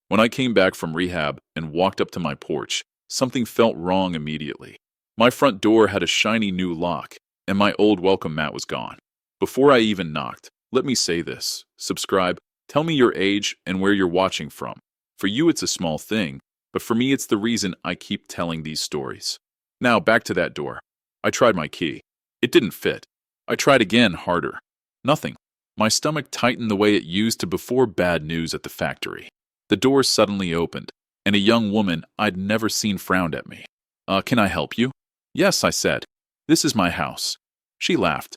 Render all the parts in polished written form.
When I came back from rehab and walked up to my porch, something felt wrong immediately. My front door had a shiny new lock, and my old welcome mat was gone. Before I even knocked, let me say this: subscribe, tell me your age and where you're watching from. For you, it's a small thing, but for me, it's the reason I keep telling these stories. Now, back to that door. I tried my key. It didn't fit. I tried again, harder. Nothing. My stomach tightened the way it used to before bad news at the factory. The door suddenly opened, and a young woman I'd never seen frowned at me. Can I help you? Yes, I said. This is my house. She laughed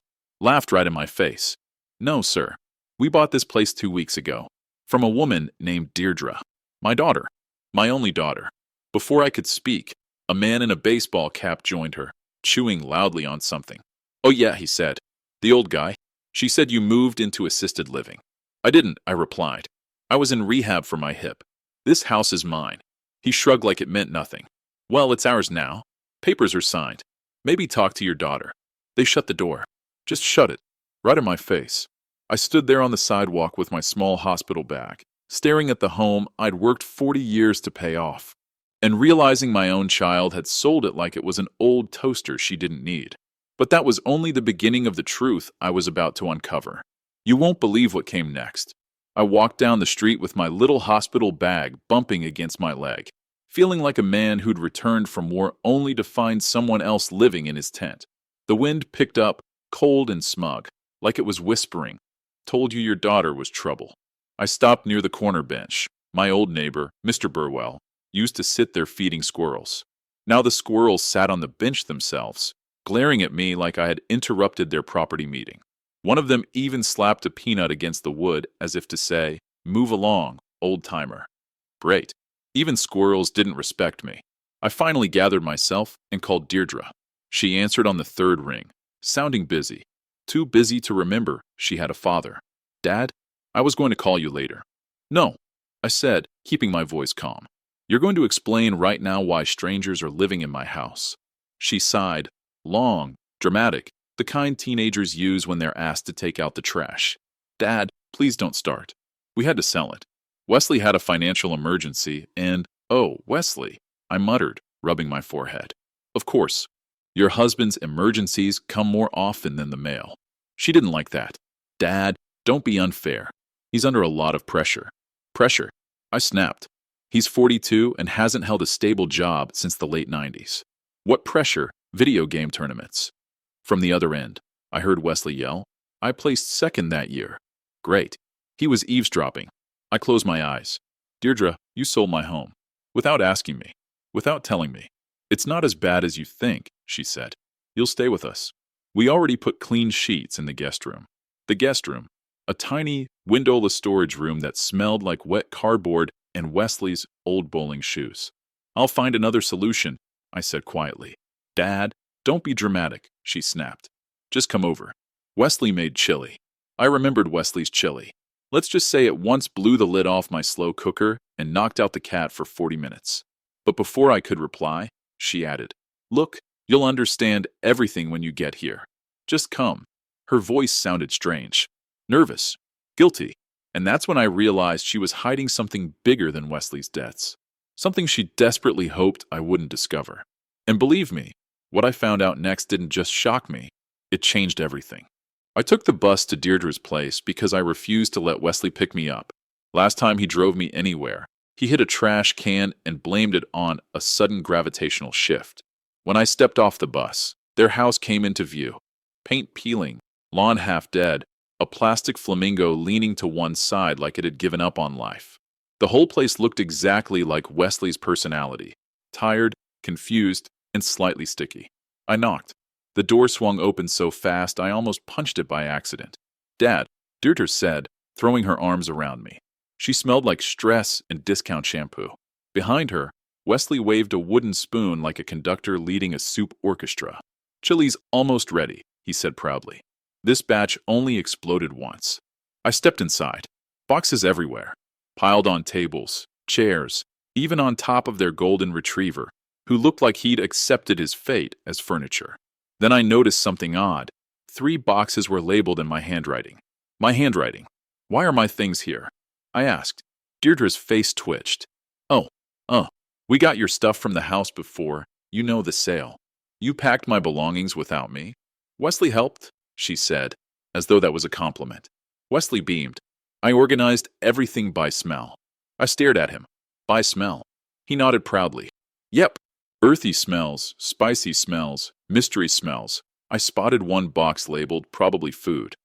right in my face. No, sir. We bought this place 2 weeks ago. From a woman named Deirdre. My daughter. My only daughter. Before I could speak, a man in a baseball cap joined her, chewing loudly on something. Oh yeah, he said. The old guy. She said you moved into assisted living. I didn't, I replied. I was in rehab for my hip. This house is mine. He shrugged like it meant nothing. Well, it's ours now. Papers are signed. Maybe talk to your daughter. They shut the door. Just shut it. Right in my face. I stood there on the sidewalk with my small hospital bag, staring at the home I'd worked 40 years to pay off, and realizing my own child had sold it like it was an old toaster she didn't need. But that was only the beginning of the truth I was about to uncover. You won't believe what came next. I walked down the street with my little hospital bag bumping against my leg, feeling like a man who'd returned from war only to find someone else living in his tent. The wind picked up, cold and smug, like it was whispering, told you your daughter was trouble. I stopped near the corner bench. My old neighbor, Mr. Burwell, used to sit there feeding squirrels. Now the squirrels sat on the bench themselves, glaring at me like I had interrupted their property meeting. One of them even slapped a peanut against the wood as if to say, "Move along, old-timer." Great. Even squirrels didn't respect me. I finally gathered myself and called Deirdre. She answered on the third ring, sounding busy. Too busy to remember she had a father. Dad, I was going to call you later. No, I said, keeping my voice calm. You're going to explain right now why strangers are living in my house. She sighed, long, dramatic, the kind teenagers use when they're asked to take out the trash. Dad, please don't start. We had to sell it. Wesley had a financial emergency and, oh, Wesley, I muttered, rubbing my forehead. Of course. Your husband's emergencies come more often than the mail. She didn't like that. Dad, don't be unfair. He's under a lot of pressure. Pressure? I snapped. He's 42 and hasn't held a stable job since the late 90s. What pressure? Video game tournaments. From the other end, I heard Wesley yell, I placed second that year. Great. He was eavesdropping. I closed my eyes. Deirdre, you sold my home. Without asking me. Without telling me. It's not as bad as you think, she said. You'll stay with us. We already put clean sheets in the guest room. The guest room, a tiny, windowless storage room that smelled like wet cardboard and Wesley's old bowling shoes. I'll find another solution, I said quietly. Dad, don't be dramatic, she snapped. Just come over. Wesley made chili. I remembered Wesley's chili. Let's just say it once blew the lid off my slow cooker and knocked out the cat for 40 minutes. But before I could reply, she added, Look, you'll understand everything when you get here. Just come. Her voice sounded strange, nervous, guilty, and that's when I realized she was hiding something bigger than Wesley's debts, something she desperately hoped I wouldn't discover. And believe me, what I found out next didn't just shock me, it changed everything. I took the bus to Deirdre's place because I refused to let Wesley pick me up. Last time he drove me anywhere, he hit a trash can and blamed it on a sudden gravitational shift. When I stepped off the bus, their house came into view. Paint peeling, lawn half dead, a plastic flamingo leaning to one side like it had given up on life. The whole place looked exactly like Wesley's personality, tired, confused, and slightly sticky. I knocked. The door swung open so fast I almost punched it by accident. Dad, Deirdre said, throwing her arms around me. She smelled like stress and discount shampoo. Behind her, Wesley waved a wooden spoon like a conductor leading a soup orchestra. Chili's almost ready, he said proudly. This batch only exploded once. I stepped inside. Boxes everywhere, piled on tables, chairs, even on top of their golden retriever, who looked like he'd accepted his fate as furniture. Then I noticed something odd. 3 boxes were labeled in my handwriting. My handwriting. Why are my things here? I asked. Deirdre's face twitched. Oh, uh, we got your stuff from the house before, you know the sale. You packed my belongings without me. Wesley helped, she said, as though that was a compliment. Wesley beamed. I organized everything by smell. I stared at him. By smell. He nodded proudly. Yep. Earthy smells, spicy smells, mystery smells. I spotted one box labeled probably food.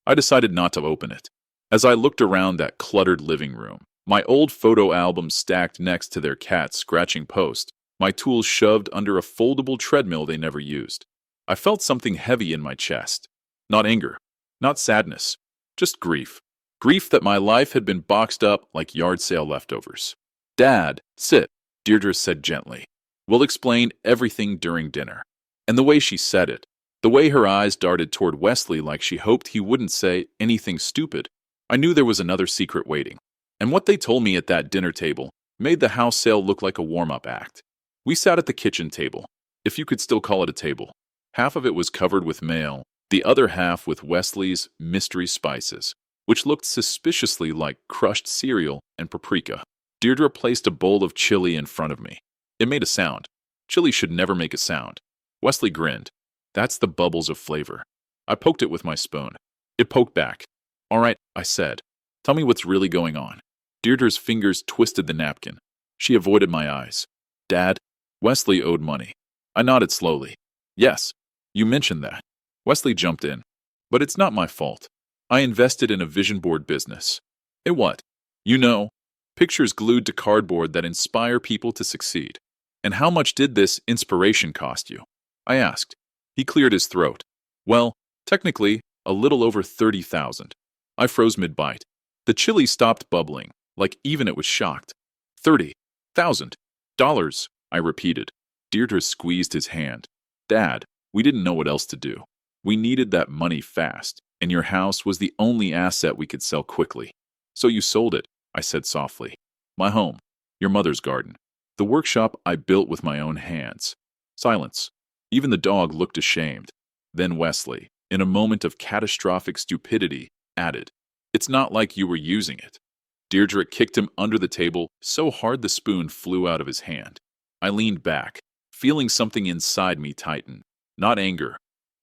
I decided not to open it. As I looked around that cluttered living room, my old photo albums stacked next to their cat scratching post, my tools shoved under a foldable treadmill they never used, I felt something heavy in my chest. Not anger, not sadness, just grief. Grief that my life had been boxed up like yard sale leftovers. Dad, sit, Deirdre said gently. We'll explain everything during dinner. And the way she said it, the way her eyes darted toward Wesley like she hoped he wouldn't say anything stupid, I knew there was another secret waiting. And what they told me at that dinner table made the house sale look like a warm-up act. We sat at the kitchen table, if you could still call it a table. Half of it was covered with mail, the other half with Wesley's mystery spices, which looked suspiciously like crushed cereal and paprika. Deirdre placed a bowl of chili in front of me. It made a sound. Chili should never make a sound. Wesley grinned. That's the bubbles of flavor. I poked it with my spoon. It poked back. All right, I said. Tell me what's really going on. Deirdre's fingers twisted the napkin. She avoided my eyes. Dad, Wesley owed money. I nodded slowly. Yes, you mentioned that. Wesley jumped in. But it's not my fault. I invested in a vision board business. It what? You know, pictures glued to cardboard that inspire people to succeed. And how much did this inspiration cost you? I asked. He cleared his throat. Well, technically, a little over 30,000. I froze mid-bite. The chili stopped bubbling, like even it was shocked. $30,000, I repeated. Deirdre squeezed his hand. Dad, we didn't know what else to do. We needed that money fast, and your house was the only asset we could sell quickly. So you sold it, I said softly. My home, your mother's garden, the workshop I built with my own hands. Silence. Even the dog looked ashamed. Then Wesley, in a moment of catastrophic stupidity, added, It's not like you were using it. Deirdre kicked him under the table so hard the spoon flew out of his hand. I leaned back, feeling something inside me tighten. Not anger.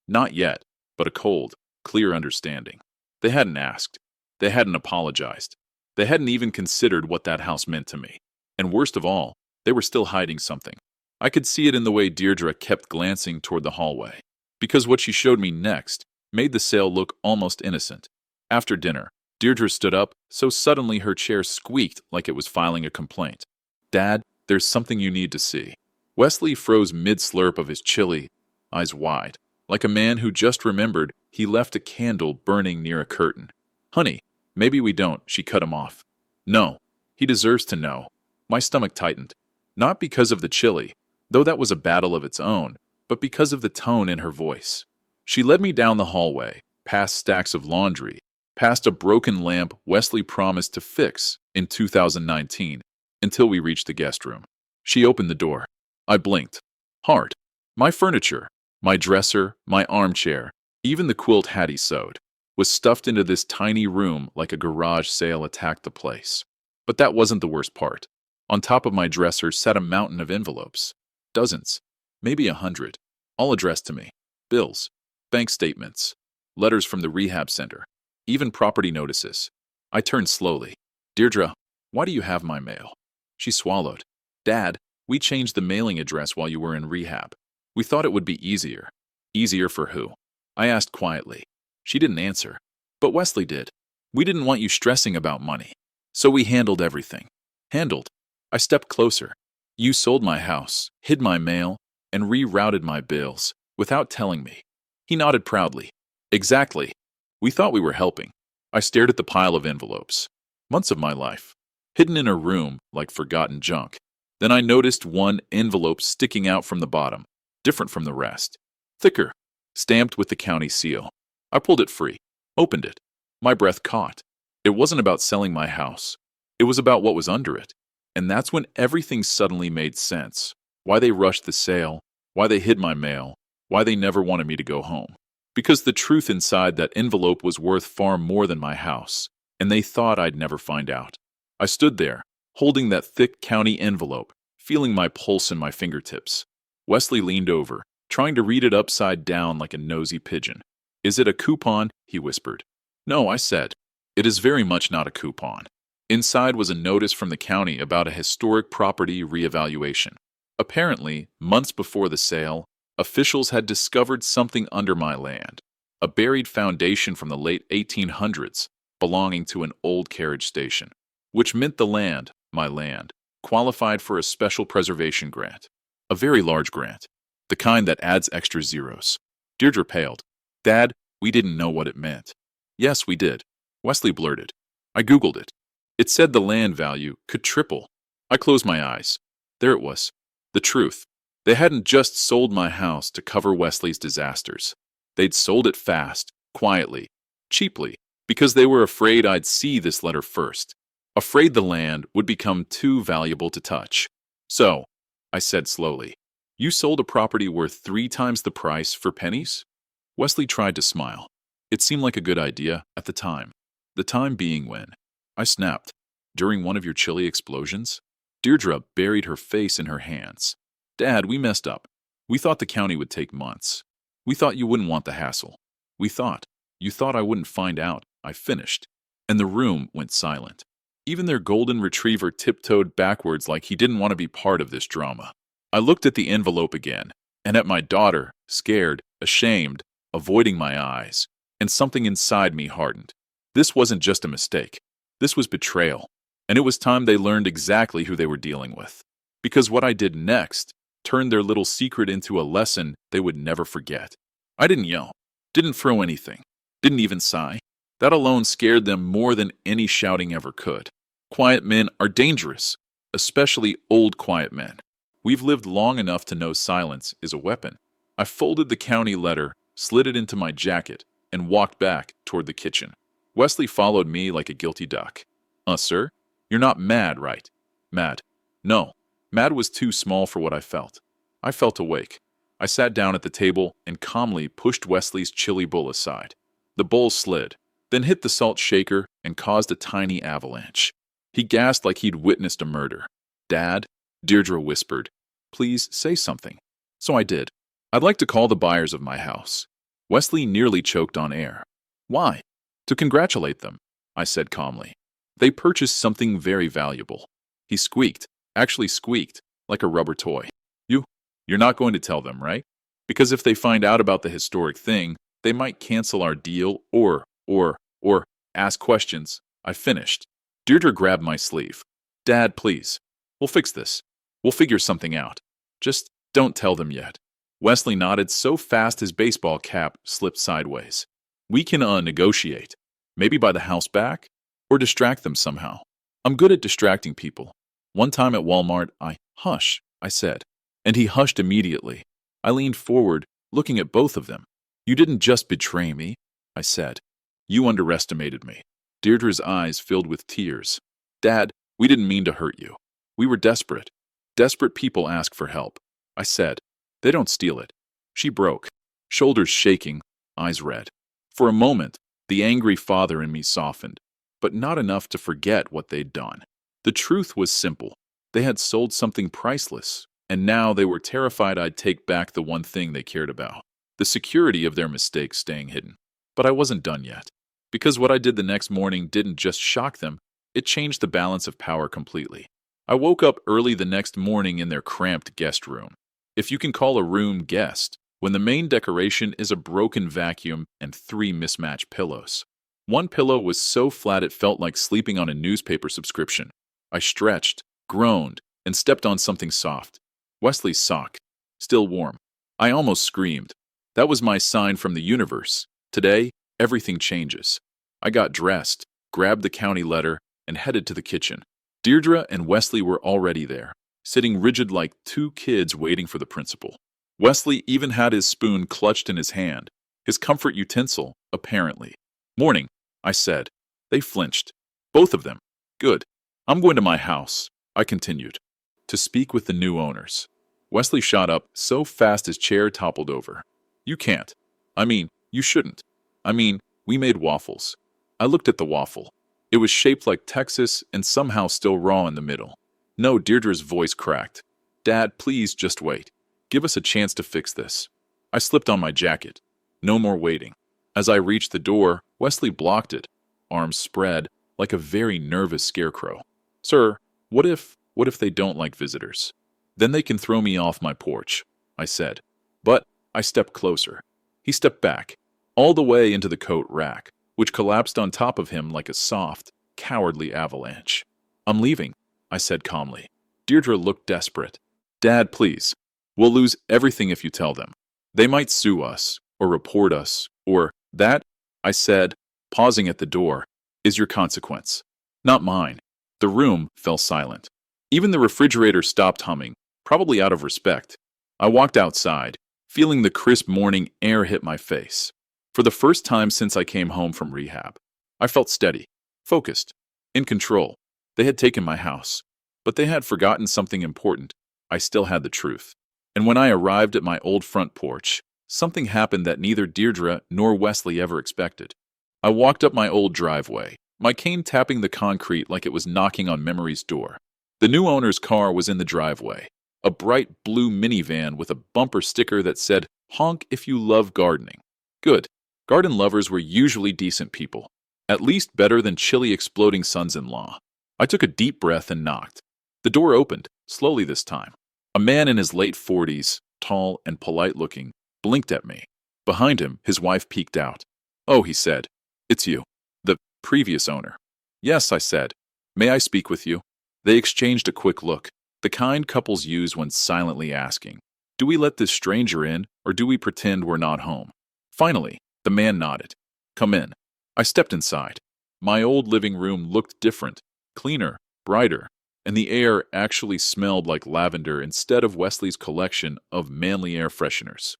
Not yet, but a cold, clear understanding. They hadn't asked. They hadn't apologized. They hadn't even considered what that house meant to me. And worst of all, they were still hiding something. I could see it in the way Deirdre kept glancing toward the hallway, because what she showed me next made the sale look almost innocent. After dinner, Deirdre stood up, so suddenly her chair squeaked like it was filing a complaint. Dad, there's something you need to see. Wesley froze mid-slurp of his chili, eyes wide, like a man who just remembered he left a candle burning near a curtain. Honey, maybe we don't, she cut him off. No, he deserves to know. My stomach tightened. Not because of the chili, though that was a battle of its own, but because of the tone in her voice. She led me down the hallway, past stacks of laundry, past a broken lamp Wesley promised to fix in 2019, until we reached the guest room. She opened the door. I blinked. Hard. My furniture, my dresser, my armchair, even the quilt Hattie sewed, was stuffed into this tiny room like a garage sale attacked the place. But that wasn't the worst part. On top of my dresser sat a mountain of envelopes. Dozens, maybe 100, all addressed to me. Bills, bank statements, letters from the rehab center, even property notices. I turned slowly. Deirdre, why do you have my mail? She swallowed. Dad, we changed the mailing address while you were in rehab. We thought it would be easier. Easier for who? I asked quietly. She didn't answer. But Wesley did. We didn't want you stressing about money. So we handled everything. Handled. I stepped closer. You sold my house, hid my mail, and rerouted my bills, without telling me. He nodded proudly. Exactly. We thought we were helping. I stared at the pile of envelopes. Months of my life. Hidden in a room like forgotten junk. Then I noticed one envelope sticking out from the bottom, different from the rest. Thicker, stamped with the county seal. I pulled it free, opened it. My breath caught. It wasn't about selling my house. It was about what was under it. And that's when everything suddenly made sense. Why they rushed the sale, why they hid my mail, why they never wanted me to go home. Because the truth inside that envelope was worth far more than my house, and they thought I'd never find out. I stood there, holding that thick county envelope, feeling my pulse in my fingertips. Wesley leaned over, trying to read it upside down like a nosy pigeon. Is it a coupon? He whispered. No, I said. It is very much not a coupon. Inside was a notice from the county about a historic property reevaluation. Apparently, months before the sale, officials had discovered something under my land, a buried foundation from the late 1800s belonging to an old carriage station, which meant the land, my land, qualified for a special preservation grant. A very large grant, the kind that adds extra zeros. Deirdre paled. Dad, we didn't know what it meant. Yes, we did, Wesley blurted. I Googled it. It said the land value could triple. I closed my eyes. There it was. The truth. They hadn't just sold my house to cover Wesley's disasters. They'd sold it fast, quietly, cheaply, because they were afraid I'd see this letter first. Afraid the land would become too valuable to touch. So, I said slowly, you sold a property worth 3 times the price for pennies? Wesley tried to smile. It seemed like a good idea at the time. The time being when? I snapped. During one of your chilly explosions? Deirdre buried her face in her hands. Dad, we messed up. We thought the county would take months. We thought you wouldn't want the hassle. You thought I wouldn't find out. I finished. And the room went silent. Even their golden retriever tiptoed backwards like he didn't want to be part of this drama. I looked at the envelope again, and at my daughter, scared, ashamed, avoiding my eyes, and something inside me hardened. This wasn't just a mistake. This was betrayal, and it was time they learned exactly who they were dealing with. Because what I did next turned their little secret into a lesson they would never forget. I didn't yell, didn't throw anything, didn't even sigh. That alone scared them more than any shouting ever could. Quiet men are dangerous, especially old quiet men. We've lived long enough to know silence is a weapon. I folded the county letter, slid it into my jacket, and walked back toward the kitchen. Wesley followed me like a guilty duck. Sir? You're not mad, right? Mad. No. Mad was too small for what I felt. I felt awake. I sat down at the table and calmly pushed Wesley's chili bowl aside. The bowl slid, then hit the salt shaker and caused a tiny avalanche. He gasped like he'd witnessed a murder. Dad, Deirdre whispered, please say something. So I did. I'd like to call the buyers of my house. Wesley nearly choked on air. Why? To congratulate them, I said calmly. They purchased something very valuable. He squeaked, actually squeaked, like a rubber toy. You're not going to tell them, right? Because if they find out about the historic thing, they might cancel our deal or ask questions. I finished. Deirdre grabbed my sleeve. Dad, please. We'll fix this. We'll figure something out. Just don't tell them yet. Wesley nodded so fast his baseball cap slipped sideways. We can negotiate. Maybe buy the house back? Or distract them somehow. I'm good at distracting people. One time at Walmart, Hush, I said. And he hushed immediately. I leaned forward, looking at both of them. You didn't just betray me, I said. You underestimated me. Deirdre's eyes filled with tears. Dad, we didn't mean to hurt you. We were desperate. Desperate people ask for help. I said. They don't steal it. She broke, shoulders shaking, eyes red. For a moment, the angry father in me softened, but not enough to forget what they'd done. The truth was simple. They had sold something priceless, and now they were terrified I'd take back the one thing they cared about, the security of their mistakes staying hidden. But I wasn't done yet, because what I did the next morning didn't just shock them, it changed the balance of power completely. I woke up early the next morning in their cramped guest room. If you can call a room guest, when the main decoration is a broken vacuum and 3 mismatched pillows. One pillow was so flat it felt like sleeping on a newspaper subscription. I stretched, groaned, and stepped on something soft. Wesley's sock, still warm. I almost screamed. That was my sign from the universe. Today, everything changes. I got dressed, grabbed the county letter, and headed to the kitchen. Deirdre and Wesley were already there, sitting rigid like 2 kids waiting for the principal. Wesley even had his spoon clutched in his hand, his comfort utensil, apparently. Morning, I said. They flinched. Both of them. Good. I'm going to my house, I continued, to speak with the new owners. Wesley shot up so fast his chair toppled over. You can't. You shouldn't. We made waffles. I looked at the waffle. It was shaped like Texas and somehow still raw in the middle. No, Deirdre's voice cracked. Dad, please just wait. Give us a chance to fix this. I slipped on my jacket. No more waiting. As I reached the door, Wesley blocked it, arms spread, like a very nervous scarecrow. Sir, what if they don't like visitors? Then they can throw me off my porch, I said. But I stepped closer. He stepped back, all the way into the coat rack, which collapsed on top of him like a soft, cowardly avalanche. I'm leaving, I said calmly. Deirdre looked desperate. Dad, please. We'll lose everything if you tell them. They might sue us, or report us, or that, I said, pausing at the door, is your consequence. Not mine. The room fell silent. Even the refrigerator stopped humming, probably out of respect. I walked outside, feeling the crisp morning air hit my face. For the first time since I came home from rehab, I felt steady, focused, in control. They had taken my house, but they had forgotten something important. I still had the truth. And when I arrived at my old front porch, something happened that neither Deirdre nor Wesley ever expected. I walked up my old driveway, my cane tapping the concrete like it was knocking on memory's door. The new owner's car was in the driveway, a bright blue minivan with a bumper sticker that said, "Honk if you love gardening." Good. Garden lovers were usually decent people, at least better than chilly exploding sons-in-law. I took a deep breath and knocked. The door opened, slowly this time. A man in his late 40s, tall and polite-looking, blinked at me. Behind him, his wife peeked out. Oh, he said, it's you, the previous owner. Yes, I said. May I speak with you? They exchanged a quick look, the kind couples use when silently asking, do we let this stranger in, or do we pretend we're not home? Finally, the man nodded. Come in. I stepped inside. My old living room looked different, cleaner, brighter, and the air actually smelled like lavender instead of Wesley's collection of manly air fresheners.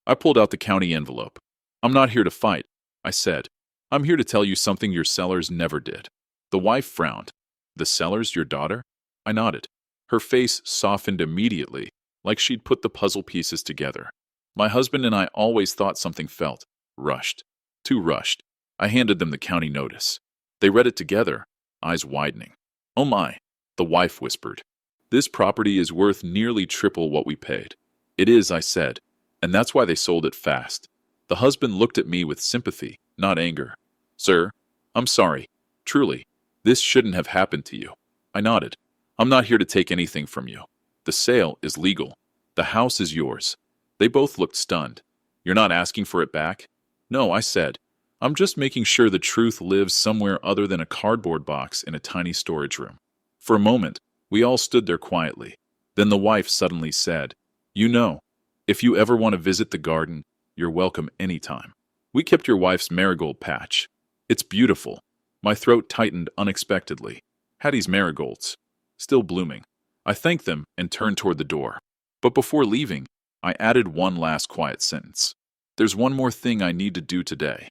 I pulled out the county envelope. I'm not here to fight, I said. I'm here to tell you something your Sellers never did. The wife frowned. The Sellers, your daughter? I nodded. Her face softened immediately, like she'd put the puzzle pieces together. My husband and I always thought something felt rushed. Too rushed. I handed them the county notice. They read it together, eyes widening. Oh my, the wife whispered. This property is worth nearly triple what we paid. It is, I said, and that's why they sold it fast. The husband looked at me with sympathy, not anger. Sir, I'm sorry. Truly, this shouldn't have happened to you. I nodded. I'm not here to take anything from you. The sale is legal. The house is yours. They both looked stunned. You're not asking for it back? No, I said. I'm just making sure the truth lives somewhere other than a cardboard box in a tiny storage room. For a moment, we all stood there quietly. Then the wife suddenly said, You know, if you ever want to visit the garden, you're welcome anytime. We kept your wife's marigold patch. It's beautiful. My throat tightened unexpectedly. Hattie's marigolds. Still blooming. I thanked them and turned toward the door. But before leaving, I added one last quiet sentence. There's one more thing I need to do today.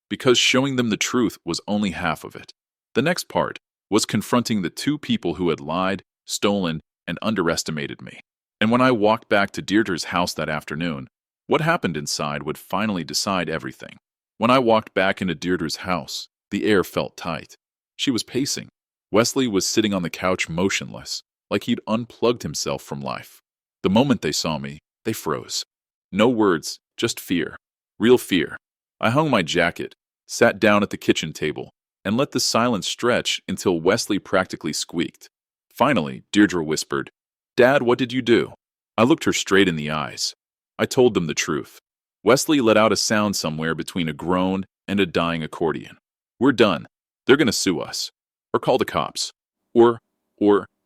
Because showing them the truth was only half of it. The next part was confronting the two people who had lied, stolen, and underestimated me. And when I walked back to Deirdre's house that afternoon, what happened inside would finally decide everything. When I walked back into Deirdre's house, the air felt tight. She was pacing. Wesley was sitting on the couch motionless, like he'd unplugged himself from life. The moment they saw me, they froze. No words, just fear. Real fear. I hung my jacket, sat down at the kitchen table, and let the silence stretch until Wesley practically squeaked. Finally, Deirdre whispered, Dad, what did you do? I looked her straight in the eyes. I told them the truth. Wesley let out a sound somewhere between a groan and a dying accordion. We're done. They're going to sue us. Or call the cops. Or,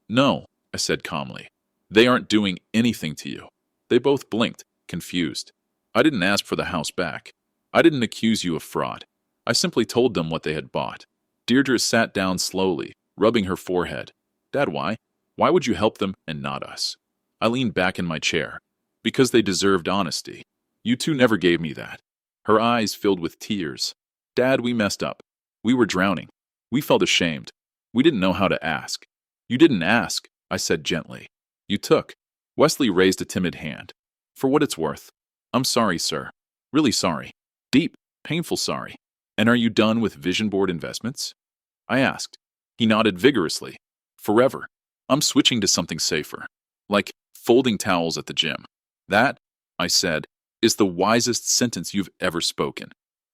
no, I said calmly. They aren't doing anything to you. They both blinked, confused. I didn't ask for the house back. I didn't accuse you of fraud. I simply told them what they had bought. Deirdre sat down slowly, rubbing her forehead. Dad, why? Why would you help them and not us? I leaned back in my chair. Because they deserved honesty. You two never gave me that. Her eyes filled with tears. Dad, we messed up. We were drowning. We felt ashamed. We didn't know how to ask. You didn't ask, I said gently. You took. Wesley raised a timid hand. For what it's worth. I'm sorry, sir. Really sorry. Deep, painful sorry. And are you done with vision board investments? I asked. He nodded vigorously. Forever. I'm switching to something safer. Like folding towels at the gym. That, I said, is the wisest sentence you've ever spoken.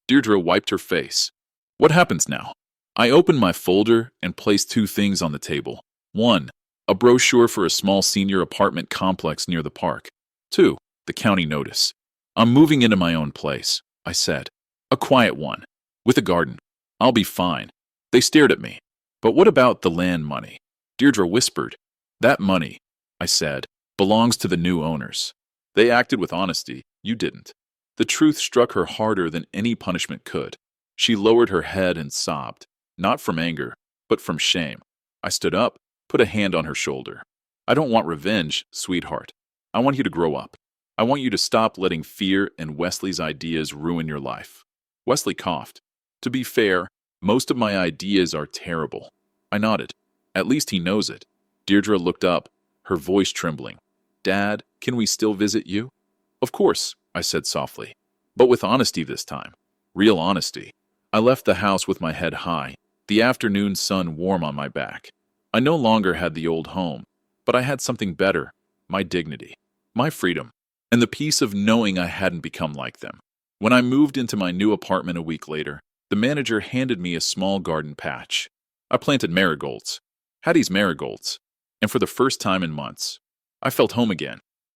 Deirdre wiped her face. What happens now? I opened my folder and placed two things on the table. 1. A brochure for a small senior apartment complex near the park. 2. The county notice. I'm moving into my own place, I said. A quiet one. With a garden. I'll be fine. They stared at me. But what about the land money? Deirdre whispered. That money, I said, belongs to the new owners. They acted with honesty. You didn't. The truth struck her harder than any punishment could. She lowered her head and sobbed, not from anger, but from shame. I stood up, put a hand on her shoulder. I don't want revenge, sweetheart. I want you to grow up. I want you to stop letting fear and Wesley's ideas ruin your life. Wesley coughed. To be fair, most of my ideas are terrible. I nodded. At least he knows it. Deirdre looked up, her voice trembling. Dad, can we still visit you? Of course, I said softly, but with honesty this time. Real honesty. I left the house with my head high, the afternoon sun warm on my back. I no longer had the old home, but I had something better, my dignity, my freedom, and the peace of knowing I hadn't become like them. When I moved into my new apartment a week later, the manager handed me a small garden patch. I planted marigolds, Hattie's marigolds, and for the first time in months, I felt home again.